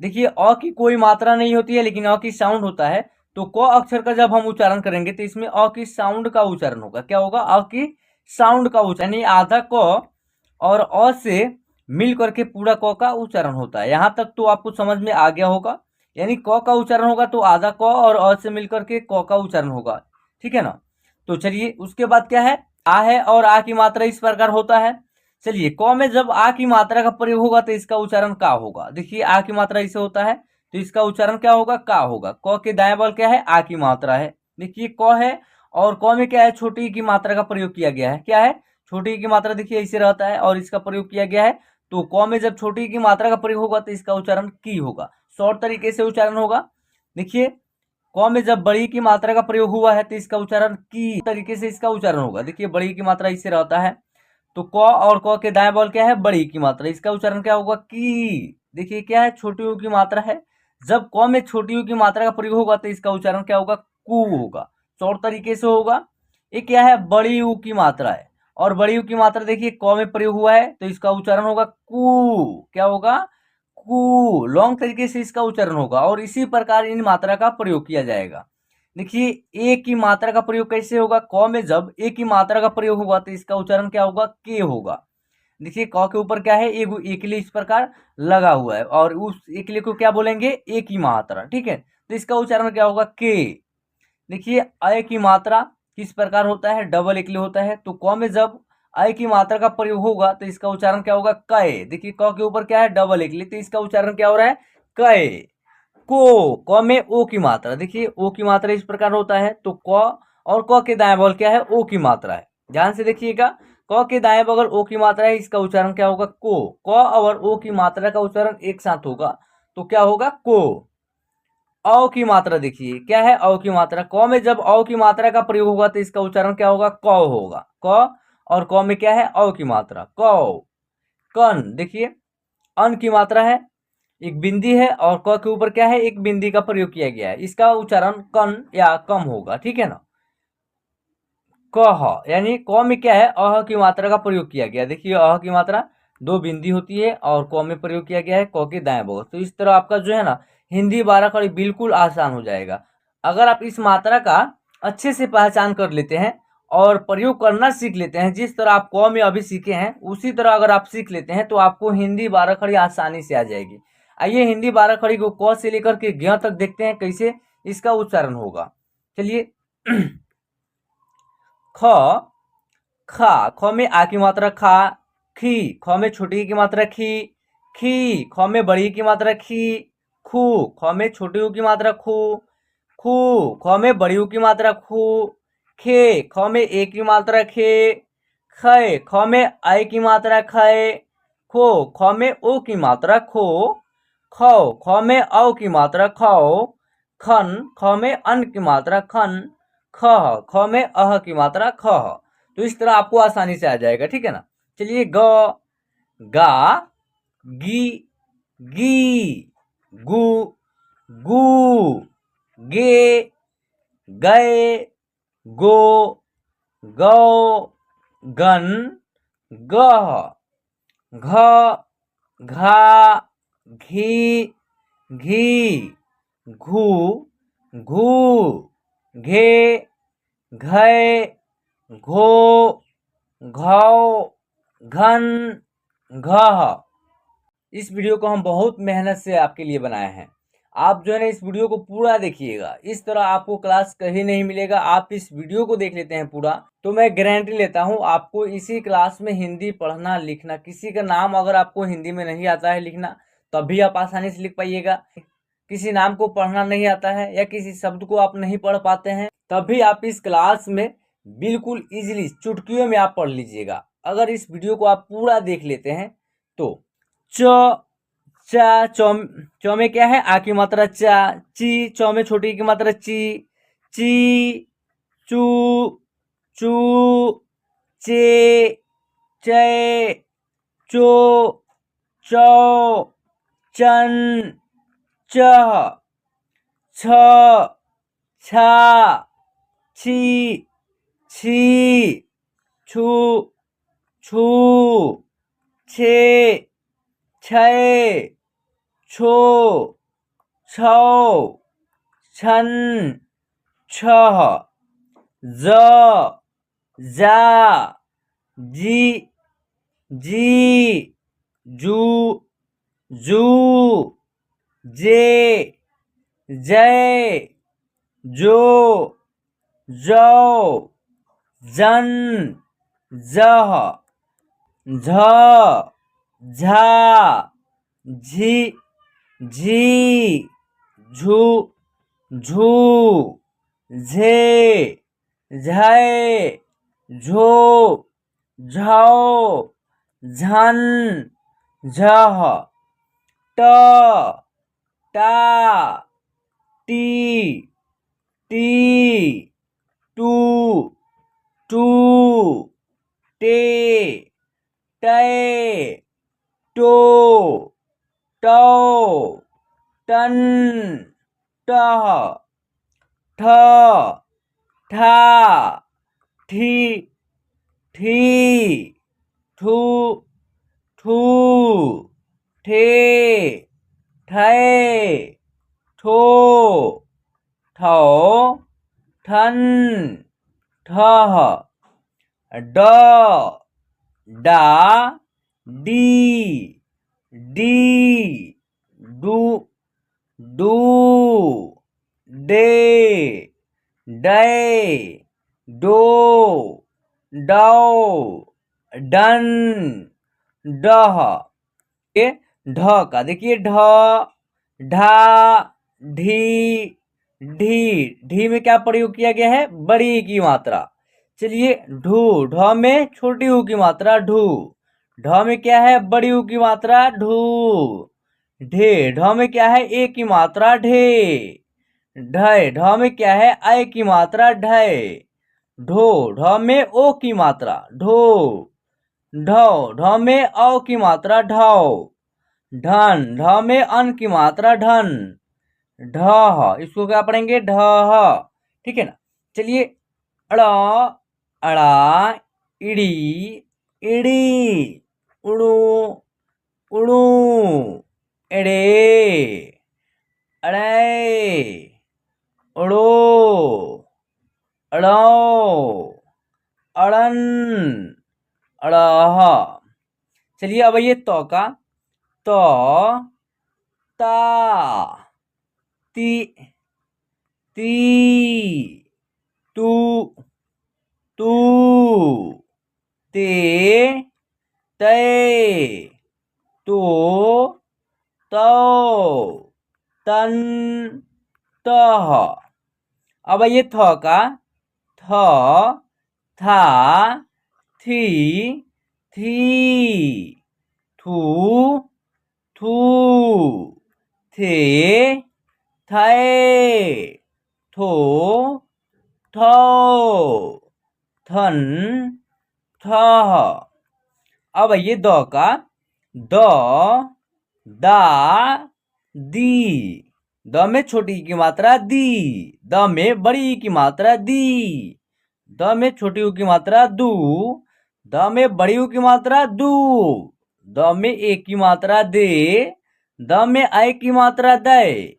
देखिए अ की कोई मात्रा नहीं होती है, लेकिन अ की साउंड होता है। तो क अक्षर का जब हम उच्चारण करेंगे तो इसमें अ की साउंड का उच्चारण होगा। क्या होगा? अ की साउंड का उच्चारण, यानी आधा क और अ से मिल करके पूरा क का उच्चारण होता है। यहाँ तक तो आपको समझ में आ गया होगा। यानी क का उच्चारण होगा तो आधा क और अ से मिल करके क का उच्चारण होगा। ठीक है ना? तो चलिए उसके बाद क्या है? आ है और आ की मात्रा इस प्रकार होता है। चलिए क में जब आ की मात्रा का प्रयोग होगा तो इसका उच्चारण का होगा। देखिए आ की मात्रा इसे होता है तो इसका उच्चारण क्या होगा? का होगा। क के दाएं बगल क्या है? आ की मात्रा है। देखिए क है और क में क्या है? छोटी की मात्रा का प्रयोग किया गया है। क्या है? छोटी की मात्रा देखिए इसे रहता है और इसका प्रयोग किया गया है। तो क में जब छोटी की मात्रा का प्रयोग होगा तो इसका उच्चारण की होगा। शॉर्ट तरीके से उच्चारण होगा। देखिए क में जब बड़ी की मात्रा का प्रयोग हुआ है तो इसका उच्चारण की तरीके से इसका उच्चारण होगा। देखिए बड़ी की मात्रा इससे रहता है तो क और क के दाएं बगल क्या है? बड़ी की मात्रा, इसका उच्चारण क्या होगा? की। देखिए क्या है? छोटी ऊ की मात्रा है। जब क में छोटी ऊ की मात्रा का प्रयोग होगा तो इसका उच्चारण क्या होगा? कु होगा। शॉर्ट तरीके से होगा। ये क्या है? बड़ी ऊ की मात्रा है और बड़ी ऊ की मात्रा देखिए क में प्रयोग हुआ है तो इसका उच्चारण होगा कु। क्या होगा? कु। लॉन्ग तरीके से इसका उच्चारण होगा और इसी प्रकार इन मात्रा का प्रयोग किया जाएगा। देखिए ए की मात्रा का प्रयोग कैसे होगा? क में जब ए की मात्रा का प्रयोग होगा तो इसका उच्चारण क्या होगा? के होगा। देखिए क के ऊपर क्या है? एगो एकले इस प्रकार लगा हुआ है और उस एकले को क्या बोलेंगे? ए की मात्रा। ठीक है, तो इसका उच्चारण क्या होगा? के। देखिए अ की मात्रा किस प्रकार होता है? डबल एकले होता है। तो क में जब अ की मात्रा का प्रयोग होगा तो इसका उच्चारण क्या होगा? कय। देखिए क के ऊपर क्या है? डबल एकले, तो इसका उच्चारण क्या हो रहा है? कय। को। क में ओ की मात्रा, देखिए ओ की मात्रा इस प्रकार होता है। तो क और क के दाएं बगल क्या है? ओ की मात्रा है। ध्यान से देखिएगा, क के दाएं बगल ओ की मात्रा है, इसका उच्चारण क्या होगा? को। क और ओ की मात्रा का उच्चारण एक साथ होगा तो क्या होगा? को। औ की मात्रा देखिए क्या है? औ की मात्रा, क में जब औ की मात्रा का प्रयोग होगा तो इसका उच्चारण क्या होगा? क होगा। क और क में क्या है? औ की मात्रा, क। कन। देखिए अन की मात्रा है, एक बिंदी है और क के ऊपर क्या है? एक बिंदी का प्रयोग किया गया है, इसका उच्चारण कन या कम होगा। ठीक है ना? कह, यानी क में क्या है? अह की मात्रा का प्रयोग किया गया। देखिए अह की मात्रा दो बिंदी होती है और क में प्रयोग किया गया है क के दाएं बगल। तो इस तरह आपका जो है ना हिंदी 12 खड़ी बिल्कुल आसान हो जाएगा। अगर आप इस मात्रा का अच्छे से पहचान कर लेते हैं और प्रयोग करना सीख लेते हैं, जिस तरह आप क में अभी सीखे हैं उसी तरह अगर आप सीख लेते हैं तो आपको हिंदी 12 खड़ी आसानी से आ जाएगी। आइए हिंदी 12 खड़ी को क से लेकर के ज्ञ तक देखते हैं कैसे इसका उच्चारण होगा। चलिए ख, खा। ख में आ की मात्रा खा। खी। ख में छोटी की मात्रा खी। खी। ख में बड़ी की मात्रा खी। खू। ख में छोटी ऊ की मात्रा खू। खू। ख में बड़ी ऊ की मात्रा खू। खे। ख में ए की मात्रा खे। खे। ख में आई की मात्रा खे। खो। ख में ओ की मात्रा खो। खो। ख में औ की मात्रा खौ। खन। ख में अन की मात्रा खन। खह। ख में अह की मात्रा खह। तो इस तरह आपको आसानी से आ जाएगा। ठीक है ना? चलिए ग, गा, गी, गी, गु, गू, गे, गए, गो, गौ, गन, गह, घ, घा, घी, घी, घू, घू, घे, घय, घो, घौ, घन, घह। इस वीडियो को हम बहुत मेहनत से आपके लिए बनाए हैं। आप जो है ना इस वीडियो को पूरा देखिएगा, इस तरह आपको क्लास कहीं नहीं मिलेगा। आप इस वीडियो को देख लेते हैं पूरा तो मैं गारंटी लेता हूँ आपको इसी क्लास में हिंदी पढ़ना लिखना, किसी का नाम अगर आपको हिंदी में नहीं आता है लिखना तब भी आप आसानी से लिख पाइएगा। किसी नाम को पढ़ना नहीं आता है या किसी शब्द को आप नहीं पढ़ पाते हैं तब भी आप इस क्लास में बिल्कुल इजीली चुटकियों में आप पढ़ लीजिएगा, अगर इस वीडियो को आप पूरा देख लेते हैं तो। च, चा, चौ में क्या है? आ की मात्रा चा। ची। चौ में छोटी की मात्रा ची। ची। चू, चू, चे, चे, चो, चौ, चन, चह, छ, छा, छी, छी, छू, छू, छे, छय, छो, छौ, छन, छह, ज, जा, जी, जी, जू, जू, जे, जय, जो, जौ, जन, जह, झ, झा, झी, झी, झू, झू, झे, झय, झो, झौ, झन, झह, ट, टा, टी, टी, टू, टू, टे, टै, टो, टौ, टन, टह, ठ, ठा, ठी, ठी, ठू, ठू, ठे, ठै, ठो, ठौ, ठन, ठह, ड, डा, डी, डी, डू, डू, डे, डै, डो, डौ, डन, डह। ये ढ का देखिए, ढ, ढा, ढी, ढी, ढी में क्या प्रयोग किया गया है? बड़ी की मात्रा। चलिए, ढू, ढ में छोटी ऊ की मात्रा ढू, ढ में क्या है? बड़ी ऊ की मात्रा ढू। ढे, ढ में क्या है? ए की मात्रा ढे। ढय, ढ में क्या है? ऐ की मात्रा ढय। ढो, ढ में ओ की मात्रा ढो। ढौ, ढ में औ की मात्रा ढौ। ढन, ढ में अन की मात्रा ढन। ढह, इसको क्या पढ़ेंगे? ढह। ठीक है ना। चलिए, अड़, अड़ा, इड़ी, इड़ी, उड़ू, उड़ू, एड़े, अड़े, उड़ो, अड़ो, अड़न, अड़ह। चलिए, अब ये तो का, तो, ता, ती, ती, तू, तू, ते, तै, तो, तौ, तन, तह। अब ये थ का, थ, था, थी, थी, थू, थू, थे, थे, थो, थौ, थन, थह। अब ये द का, द, दा, दी, द में छोटी की मात्रा दी, द में बड़ी की मात्रा दी, द में छोटी की मात्रा दू, द में बड़ी की मात्रा दू, द में एक की मात्रा दे, द में आई की मात्रा दे,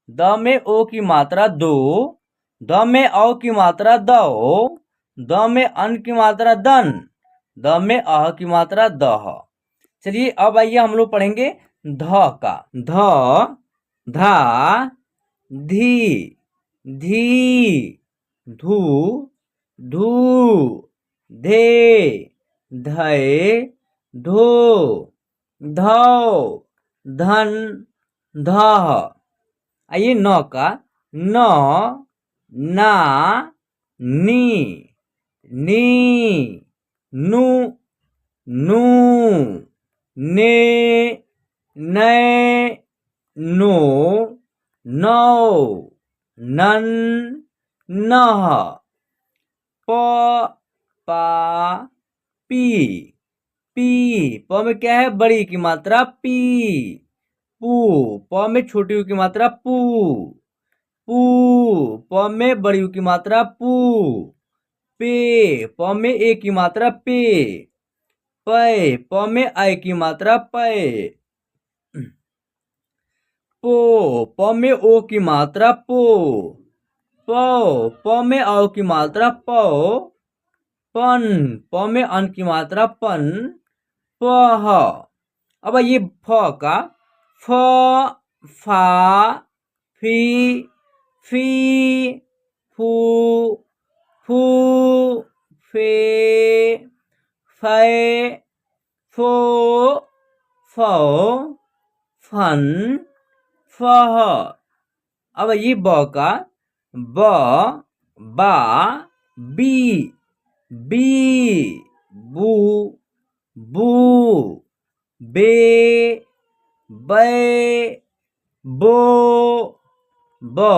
द में ओ की मात्रा दो, द में औ की मात्रा दो, द में अन की मात्रा दन, द में अह की मात्रा दह। चलिए, अब आइए हम लोग पढ़ेंगे ध का। ध, धा, धी, धी, धू, धू, धे, धय, धो, धौ, धन, धह। आइए न का, न, ना, नी, नी, नु, नू, ने, नै, नो, नौ, नन, नह। प, पा, पी, पी, प में क्या है? बड़ी की मात्रा पी। पू, प में छोटी की मात्रा पू। पू, प में बड़ी की मात्रा पू। पे, प में ए की मात्रा पे। पै, प में आई की मात्रा पै। पो, प में ओ की मात्रा पो, पो, प में औ की मात्रा पौ, पन, प में अन की मात्रा पन, पह। अब ये फ का फ, फा, फी, फी, फू, फू, फे, फै, फो, फौ, फन, फह। अब ये ब का ब, बा, बी, बी, बू, बू, बे, बै, बो, बौ,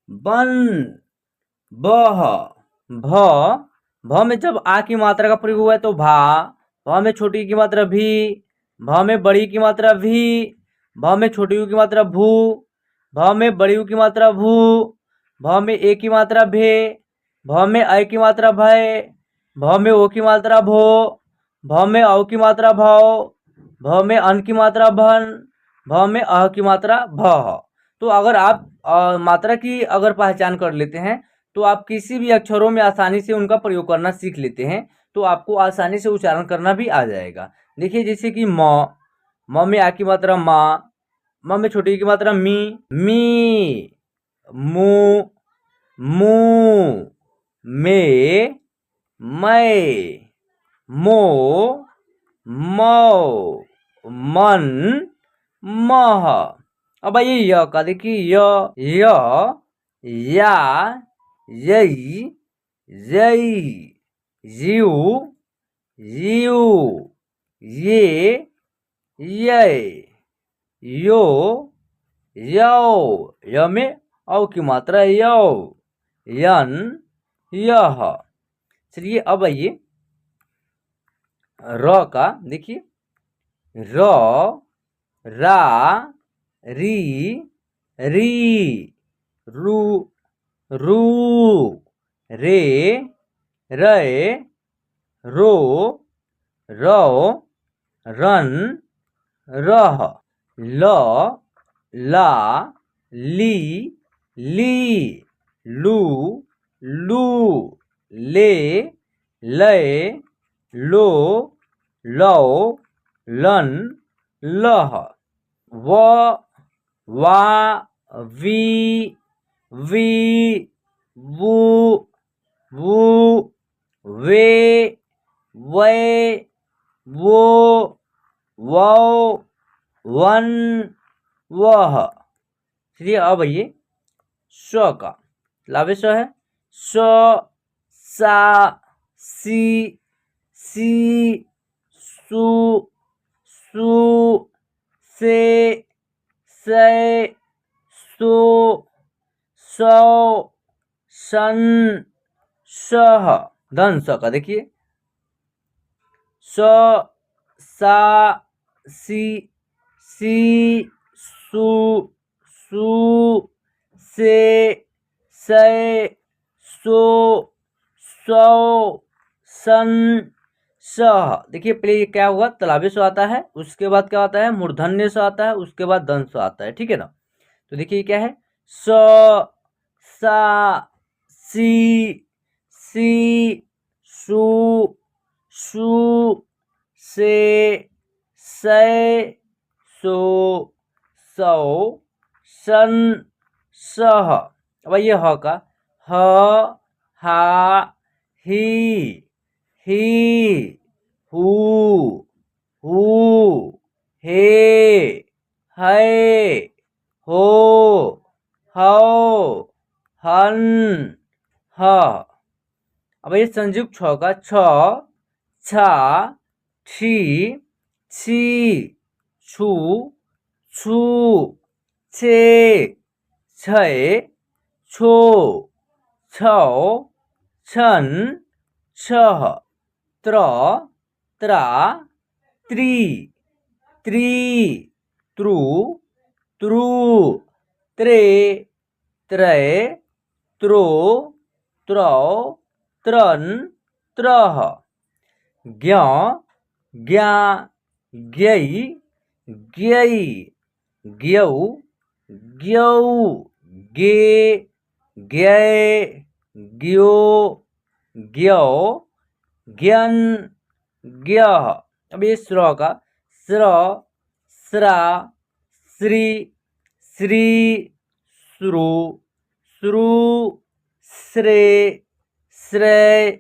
बन, बह। भ, भ में जब आ की मात्रा का प्रयोग हुआ है तो भा, भ में छोटी की मात्रा भी, भ में बड़ी की मात्रा भी, भ में छोटी यू की मात्रा भू, भ में बड़ी यू की मात्रा भू, भ में ए की मात्रा भे, भ में ऐ की मात्रा भय, भ में ओ की मात्रा भो, भ में औ की मात्रा भौ, भ में अन की मात्रा भन, भ में अह की मात्रा भह। तो अगर आप मात्रा की अगर पहचान कर लेते हैं तो आप किसी भी अक्षरों में आसानी से उनका प्रयोग करना सीख लेते हैं, तो आपको आसानी से उच्चारण करना भी आ जाएगा। देखिए जैसे कि म में आ की मात्रा मा, म में छोटी की मात्रा मी, मू, मू, में, मै, मो, मौ, मन, मह। अब आइए य का देखिए य, या, यई, जई, यू, यू, ये, यै, यो, यौ, य में औ की मात्रा यौ, यन, यह। चलिए अब आइए र का देखिए र, रा, री, री, रू, रू, रे, रै, रो, रौ, रन, रह। ल, ला, ली, ली, लू, लू, ले, लै, लो, लौ, लन, लह। व, वा, वी, वी, वू, वू, वे, वै, वो, वौ, वन, वह। चलिए अब आइए स का लावे स है स, सा, सी, सी, सु, सु, से, सै, सो, सौ, सन, सह। धन स का देखिए स, सा, सी, सी, सु, सु, से, सै, सो, सौ, सन, सह। देखिए पहले ये क्या हुआ तलावे स आता है, उसके बाद क्या आता है मूर्धन्य स आता है, उसके बाद दंत स आता है, ठीक है ना। तो देखिए क्या है स, सा, सी, सी, सु, सु, से, सै, सो, सौ, सन, सह। अब ये ह का ह, हा, ही, ही, हू, हू, हे, है, हो, हौ, हन, ह। अब ये संयुक्त छ का छ, छा, छी, छी, छु, छु, छे, छै, छो, छौ, छन, छह। त्र, त्रा, त्रि, त्रि,त्रु,त्रु, त्रे, त्रै, त्रो, त्रौ, त्रन, त्रह। ज्ञ, ज्ञा, ज्ञै, ज्ञै, ग्यौ ग्यौ गे ग्यै ग्यो ग्यौ ज्ञन ग्यः। अब ये स्र का स्र स्रा श्री श्री श्रु श्रु श्रे श्रेय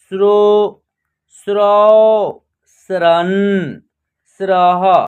श्रो श्रौ स्रन स्रः।